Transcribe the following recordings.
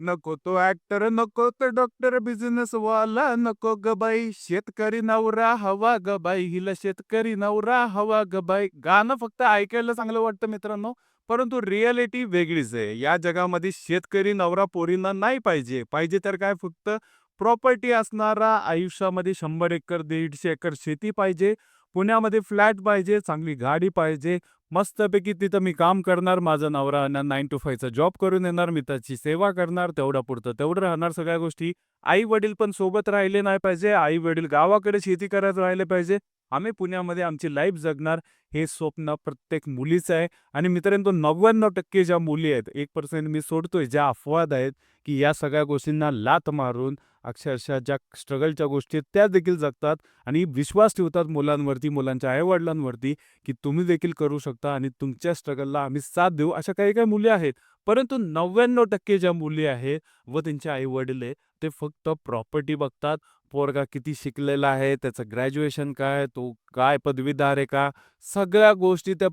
नको तो ॲक्टर, नको तो डॉक्टर, बिझनेसवाला नको ग बाई, शेतकरी नवरा हवा ग बाई, हिला शेतकरी नवरा हवा ग बाई. गाणं फक्त ऐकायला चांगलं वाटतं मित्रांनो, परंतु रिॲलिटी वेगळीच आहे. या जगामध्ये शेतकरी नवरा पोरींना नाही पाहिजे. पाहिजे तर काय फक्त प्रॉपर्टी असणारा, आयुष्यामध्ये 100 एकर, 150 एकर शेती पाहिजे. पुण्यामध्ये फ्लॅट पाहिजे, चांगली गाडी पाहिजे. मस्तपैकी तिथं मी काम करणार, माझा नवरा येणार 9 to 5 चा जॉब करून येणार, मी त्याची सेवा करणार, तेवढ्यापुरतं तेवढं राहणार सगळ्या गोष्टी. आई-वडील पण सोबत राहिले नाही पाहिजे, आई-वडील गावाकडे शेती करत राहिले पाहिजे. आम्ही पुण्यामध्ये आमची लाईफ जगणार, हे स्वप्न प्रत्येक मुलीचं आहे. आणि मित्रांनो 99% ज्या मुली आहेत, 1% मी सोडतोय, ज्या अपवाद आहेत, की या सगळ्या गोष्टींना लाथ मारून अक्षरशः ज्या स्ट्रगलच्या गोष्टी आहेत, त्या देखील जगतात आणि विश्वास ठेवतात मुलांवरती, मुलांच्या आई-वडिलांवरती, की तुम्ही देखील करू शकता आणि तुमच्या स्ट्रगलला आम्ही साथ देऊ. अशा काही-काही मुली आहेत. परंतु 99% ज्या मुली आहेत व त्यांचे आई-वडील आहे, ते फक्त प्रॉपर्टी बघतात. पोरगा किती शिकलेला आहे, त्याचं ग्रॅज्युएशन काय, तो काय पदवीधर आहे का? सगळ्या गोष्टी त्या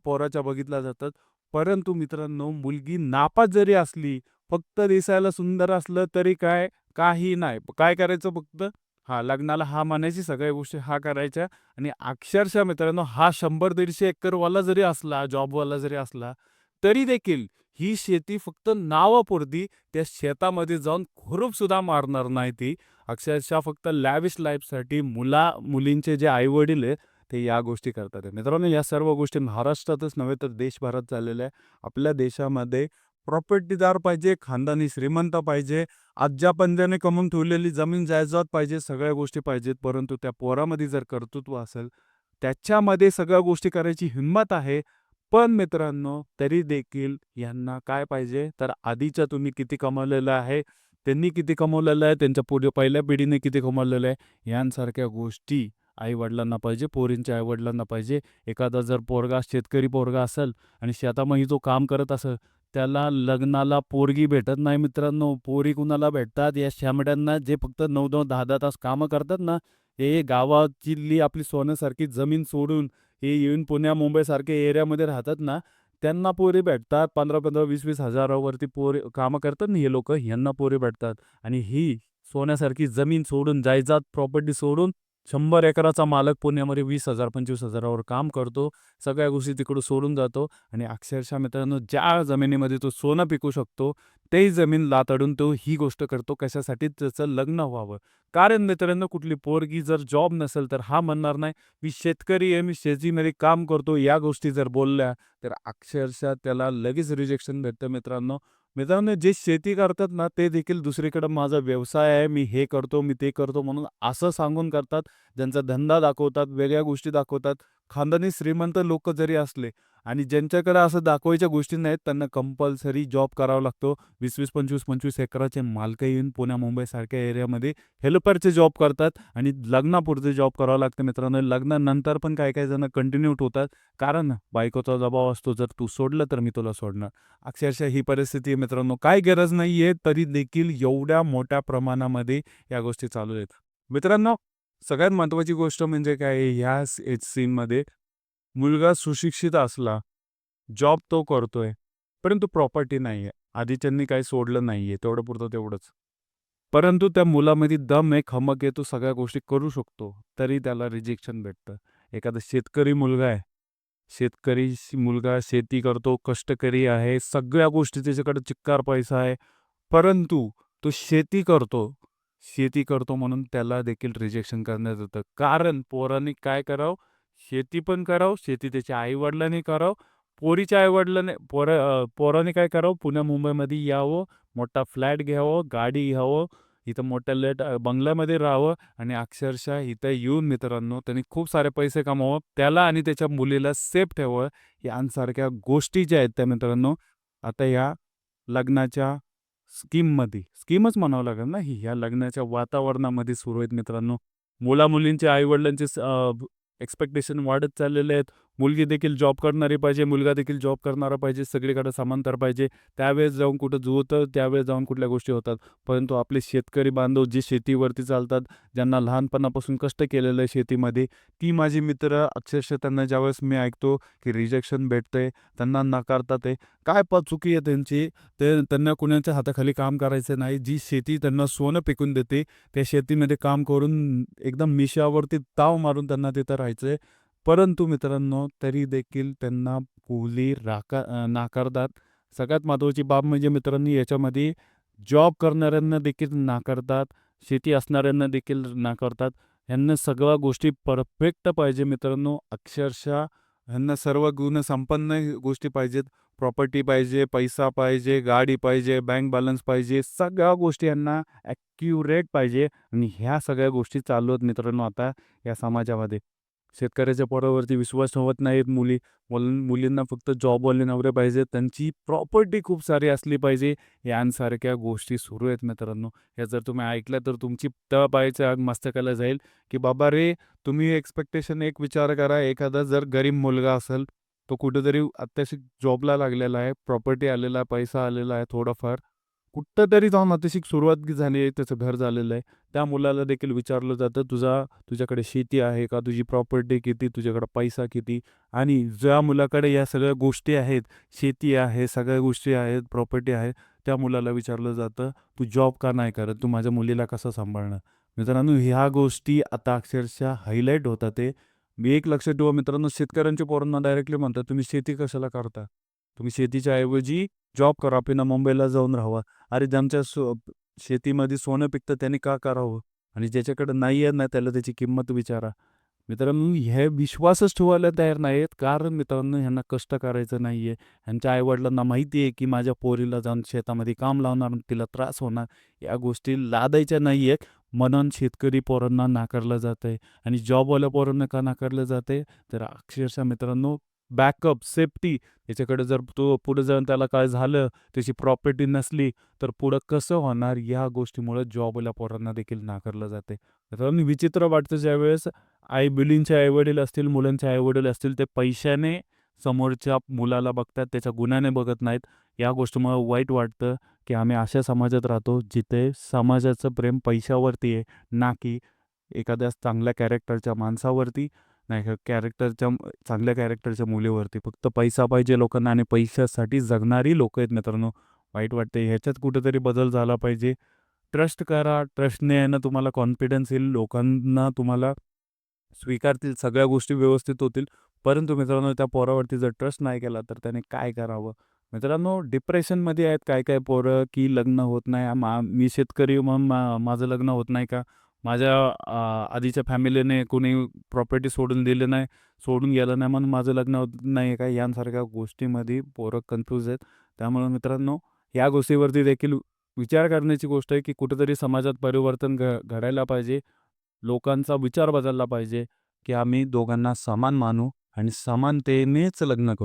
पोराच्या बघितल्या जातात. परंतु मित्रांनो, मुलगी नापास जरी असली, फक्त दिसायला सुंदर असलं तरी काय, काही नाही. काय करायचं फक्त हां, लग्नाला हां म्हणायची, सगळ्या गोष्टी हां करायच्या आणि अक्षरशः मित्रांनो हा 100-150 एकरवाला जरी असला, जॉबवाला जरी असला, तरी देखील ही शेती फक्त नावापुरती, त्या शेतामध्ये जाऊन खुरूपसुद्धा मारणार नाही ती. अक्षरशः फक्त लॅविश लाईफसाठी मुलींचे जे आई-वडील आहे, ते या गोष्टी करतात आहे. मित्रांनो, या सर्व गोष्टी महाराष्ट्रातच नव्हे तर देशभरात चाललेल्या आहे. आपल्या देशामध्ये प्रॉपर्टीदार पाहिजे, खानदानी श्रीमंत पाहिजे, आज्या-पंज्याने कमवून ठेवलेली जमीन जायदाद पाहिजे, सगळ्या गोष्टी पाहिजेत. परंतु त्या पोरामध्ये जर कर्तृत्व असेल, त्याच्यामध्ये सगळ्या गोष्टी करायची हिंमत आहे. पण मित्रांनो, तरी देखील यांना काय पाहिजे, तर आधीच्या तुम्ही किती कमवलेलं आहे, त्यांनी किती कमवलेलं आहे, त्यांच्या पुढे पहिल्या पिढीने किती कमवलेलं आहे, यांसारख्या गोष्टी आई-वडिलांना पाहिजे, पोरींच्या आई-वडिलांना पाहिजे. एखादा जर पोरगा शेतकरी पोरगा असेल आणि शेतामध्ये तो काम करत असेल, त्याला लग्नाला पोरगी भेटत नाही मित्रांनो. पोरी कुणाला भेटतात? या शेमड्यांना, जे फक्त 9-9, 10-10 तास कामं करतात ना, हे गावातली आपली सोन्यासारखी जमीन सोडून हे येऊन पुण्या, मुंबईसारख्या एरियामध्ये राहतात ना, त्यांना पोरी भेटतात. 15-15, 20-20 हजारावरती पोरी कामं करतात ना हे लोकं, ह्यांना पोरी भेटतात. आणि ही सोन्यासारखी जमीन सोडून, जायदाद प्रॉपर्टी सोडून 100 एकराचा मालक पुण्यामध्ये 20,000, 25,000 वर काम करतो. सगळ्या गोष्टी तिकडं सोडून जातो आणि अक्षरशः मित्रांनो, ज्या जमिनीमध्ये तो सोनं पिकू शकतो, तेही जमीन लाताडून तो ही गोष्ट करतो. कशासाठी? त्याचं लग्न व्हावं. कारण मित्रांनो, कुठली पोरगी जर जॉब नसेल, तर हा म्हणणार नाही, "मी शेतकरी आहे, मी शेतीमध्ये काम करतो." या गोष्टी जर बोलल्या, तर अक्षरशः त्याला लगेच रिजेक्शन भेटतं मित्रांनो. मित्रांनो, जे शेती करतात ना, ते देखील दुसरीकडे माझा व्यवसाय आहे, मी हे करतो, मी ते करतो म्हणून असं सांगून करतात. ज्यांचा धंदा दाखवतात, वेगळ्या गोष्टी दाखवतात. खानदानी श्रीमंत लोकं जरी असले आणि ज्यांच्याकडे असं दाखवायच्या गोष्टी नाहीत, त्यांना कंपल्सरी जॉब करावा लागतो. 20-20, 25-25 एकराचे मालकं येऊन पुण्या, मुंबईसारख्या एरियामध्ये हेल्परचे जॉब करतात आणि लग्नापुरते जॉब करावं लागतं मित्रांनो. लग्नानंतर पण काही-काही जण कंटिन्यू ठेवतात. कारण बायकोचा दबाव असतो, जर तू सोडलं तर मी तुला सोडणार. अक्षरशः ही परिस्थिती आहे मित्रांनो. काही गरज नाहीये, तरी देखील एवढ्या मोठ्या प्रमाणामध्ये या गोष्टी चालू आहेत. मित्रांनो, सगळ्यात महत्त्वाची गोष्ट म्हणजे काय आहे, ह्या सीनमध्ये मुलगा सुशिक्षित असला, जॉब तो करतोय, परंतु प्रॉपर्टी नाहीये. आधीच्यांनी काही सोडलं नाहीये, तेवढं तेवढंच. परंतु त्या मुलामध्ये दम आहे, खमक आहे, तो सगळ्या गोष्टी करू शकतो, तरी त्याला रिजेक्शन भेटतं. एखादा शेतकरी मुलगा आहे, मुलगा शेती करतो, कष्टकरी आहे, सगळ्या गोष्टी त्याच्याकडे चिक्कार पैसा आहे, परंतु तो शेती करतो म्हणून त्याला देखील रिजेक्शन करण्यात येतं. कारण पोरांनी काय करावं, शेती पण करावं, शेती त्याच्या आई-वडिलांनी करावं, पोरीच्या आई-वडिलांनी पोरांनी काय करावं, पुण्या-मुंबईमध्ये यावं, मोठा फ्लॅट घ्यावं, गाडी घ्यावं, इथं मोठ्या बंगल्यामध्ये राहावं आणि अक्षरशः इथं येऊन मित्रांनो त्यांनी खूप सारे पैसे कमावं, त्याला आणि त्याच्या मुलीला सेफ ठेवावं. यांसारख्या गोष्टी ज्या आहेत त्या मित्रांनो, आता या लग्नाच्या स्कीमच म्हणावं लागेल ना ही, ह्या लग्नाच्या वातावरणामध्ये सुरू आहेत मित्रांनो. मुला-मुलींचे आई-वडिलांचे एक्स्पेक्टेशन वाढत चाललेले आहेत. मुलगी देखील जॉब करणारी पाहिजे, मुलगा देखील जॉब करणारा पाहिजे, सगळीकडे समांतर पाहिजे. त्यावेळेस जाऊन कुठं जुळतं, त्यावेळेस जाऊन कुठल्या गोष्टी होतात. परंतु आपले शेतकरी बांधव जे शेतीवरती चालतात, ज्यांना लहानपणापासून कष्ट केलेलं आहे शेतीमध्ये, ती माझी मित्र अक्षरशः त्यांना ज्यावेळेस मी ऐकतो की रिजेक्शन भेटतंय, त्यांना नाकारतात आहे. काय चुकी आहे त्यांची? त्यांना कुणाच्या हाताखाली काम करायचं नाही. जी शेती त्यांना सोनं पिकून देते, त्या शेतीमध्ये काम करून एकदम मिशावरती ताव मारून त्यांना तिथं राहायचं आहे. परंतु मित्रांनो, तरी देखील त्यांना मुली नाकारतात. सगळ्यात महत्त्वाची बाब म्हणजे मित्रांनो, याच्यामध्ये जॉब करणाऱ्यांना देखील नाकारतात, शेती असणाऱ्यांना देखील नाकारतात. ह्यांना सगळ्या गोष्टी परफेक्ट पाहिजे मित्रांनो. अक्षरशः ह्यांना सर्व गुणसंपन्न गोष्टी पाहिजेत. प्रॉपर्टी पाहिजे, पैसा पाहिजे, गाडी पाहिजे, बँक बॅलन्स पाहिजे. सगळ्या गोष्टी यांना ॲक्युरेट पाहिजे आणि ह्या सगळ्या गोष्टी चालू आहेत मित्रांनो आता या समाजामध्ये. शेतकऱ्याच्या पोरावरती विश्वास ठेवत नाहीत मुली. मुलींना फक्त जॉबवाले नवरे पाहिजेत. त्यांची प्रॉपर्टी खूप सारी असली पाहिजे. यांसारख्या गोष्टी सुरू आहेत मित्रांनो. हे जर तुम्ही ऐकलं तर तुमची तळपायाच्या आग मस्तकाला जाईल, की बाबा रे, तुम्ही एक्स्पेक्टेशन एक विचार करा. एखादा जर गरीब मुलगा असेल, तो कुठेतरी आत्ताशी जॉबला लागलेला आहे, प्रॉपर्टी आलेला आहे, पैसा आलेला आहे थोडाफार. कुठेतरी जाऊन आताशी सुरुवात झाली आहे, त्याचं घर झालेलं आहे. त्या मुलाला देखील विचारलं जातं, तुझ्याकडे शेती आहे का? तुझी प्रॉपर्टी किती? तुझ्याकडे पैसा किती? आणि ज्या मुलाकडे या सगळ्या गोष्टी आहेत, शेती आहे, सगळ्या गोष्टी आहेत, प्रॉपर्टी आहे, त्या मुलाला विचारलं जातं, "तू जॉब का नाही करत? तू माझ्या मुलीला कसं सांभाळणार?" मित्रांनो, ह्या गोष्टी आता अक्षरशः हायलाईट होतात आहे. मी एक लक्षात ठेवा मित्रांनो, शेतकऱ्यांच्या पोरांना डायरेक्टली म्हणतात, "तुम्ही शेती कशाला करता? तुम्ही शेतीच्या ऐवजी जॉब करा, पुन्हा मुंबईला जाऊन राहावा." अरे, ज्यांच्या शेतीमध्ये सोनं पिकतं त्यांनी का करावं? आणि ज्याच्याकडे नाही आहे ना, त्याला त्याची किंमत विचारा. मित्रांनो, हे विश्वासच ठेवायला तयार नाहीत, कारण मित्रांनो ह्यांना कष्ट करायचं नाही आहे. ह्यांच्या आई-वडिलांना माहिती आहे, की माझ्या पोरीला जाऊन शेतामध्ये काम लावणार, तिला त्रास होणार. या गोष्टी लादायच्या नाही आहेत. म्हणून शेतकरी पोरांना नाकारलं जातं आहे आणि जॉबवाल्या पोरांना का नाकारलं जातं आहे? तर अक्षरशः मित्रांनो, बॅकअप, सेफ्टी, याच्याकडे जर तो पुढे जाऊन त्याला काय झालं, त्याची प्रॉपर्टी नसली, तर पुढं कसं होणार? या गोष्टीमुळे जॉबवाल्या पोरांना देखील नाकारलं जाते. मित्रांनो, विचित्र वाटतं ज्यावेळेस मुलींचे आई-वडील असतील, मुलांचे आई-वडील असतील, ते पैशाने समोरच्या मुलाला बघतात, त्याच्या गुणाने बघत नाहीत. या गोष्टीमुळे वाईट वाटतं, की आम्ही अशा समाजात राहतो, जिथे समाजाचं प्रेम पैशावरती आहे, ना की एखाद्या चांगल्या कॅरेक्टरच्या माणसावरती, नाही का चांगल्या कॅरेक्टरच्या मुलीवरती. फक्त पैसा पाहिजे लोकांना आणि पैशासाठी जगणारी लोकं आहेत मित्रांनो. वाईट वाटते. ह्याच्यात कुठेतरी बदल झाला पाहिजे. ट्रस्ट करा. ट्रस्टने आहे ना तुम्हाला कॉन्फिडन्स येईल. लोकांना तुम्हाला स्वीकारतील, सगळ्या गोष्टी व्यवस्थित होतील. परंतु मित्रांनो, त्या पोरावरती जर ट्रस्ट नाही केला, तर त्याने काय करावं? मित्रांनो, डिप्रेशनमध्ये आहेत काही-काही पोरं, की लग्न होत नाही. मी शेतकरी म्हणून माझं लग्न होत नाही का? माझ्या आधीच्या फॅमिलीने कोणी प्रॉपर्टी सोडून दिली नाही, सोडून गेलं नाही म्हणून माझं लग्न होत नाही का? यांसारख्या गोष्टीमध्ये पोरं कन्फ्यूज आहेत. त्यामुळे मित्रांनो, या गोष्टीवरती देखील विचार करण्याची गोष्ट आहे, की कुठेतरी समाजात परिवर्तन घडायला पाहिजे. लोकांचा विचार बदलला पाहिजे, की आम्ही दोघांना समान मानू आणि समानतेनेच लग्न करू.